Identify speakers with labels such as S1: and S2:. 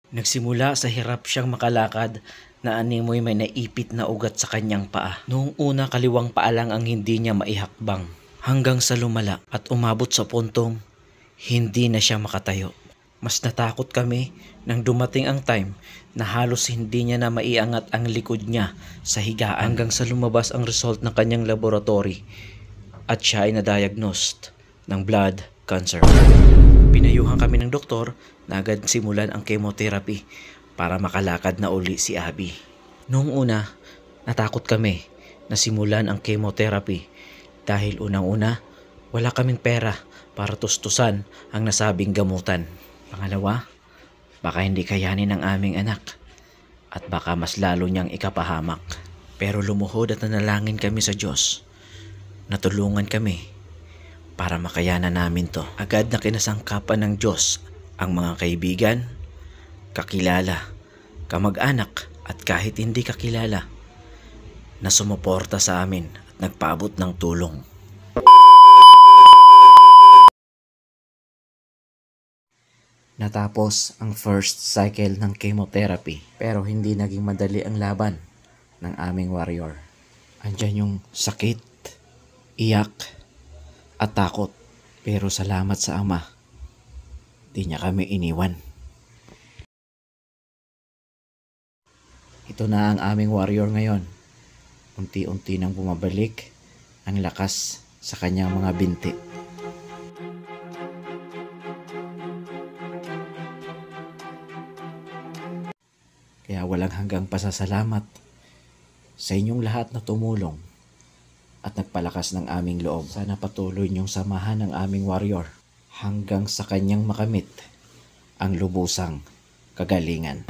S1: Nagsimula sa hirap siyang makalakad na animoy may naipit na ugat sa kanyang paa. Noong una kaliwang paa lang ang hindi niya maihakbang hanggang sa lumala at umabot sa puntong hindi na siya makatayo. Mas natakot kami nang dumating ang time na halos hindi niya na maiangat ang likod niya sa higaan hanggang sa lumabas ang result ng kanyang laboratory at siya ay na-diagnosed ng blood cancer. Pinayuhan kami ng doktor na agad simulan ang chemotherapy para makalakad na uli si Abby. Noong una, natakot kami na simulan ang chemotherapy dahil unang-una, wala kaming pera para tustusan ang nasabing gamutan. Pangalawa, baka hindi kayanin ng aming anak at baka mas lalo niyang ikapahamak. Pero lumuhod at nanalangin kami sa Diyos. Natulungan kami para makayanan namin to. Agad na kinasangkapan ng Diyos ang mga kaibigan, kakilala, kamag-anak at kahit hindi kakilala na sumuporta sa amin at nagpaabot ng tulong. Natapos ang first cycle ng chemotherapy pero hindi naging madali ang laban ng aming warrior. Andyan yung sakit, iyak at takot, pero salamat sa Ama, di niya kami iniwan. Ito na ang aming warrior ngayon. Unti-unti nang bumabalik ang lakas sa kanyang mga binti. Kaya walang hanggang pasasalamat sa inyong lahat na tumulong at nagpalakas ng aming loob. Sana patuloy niyong samahan ang aming warrior hanggang sa kanyang makamit ang lubusang kagalingan.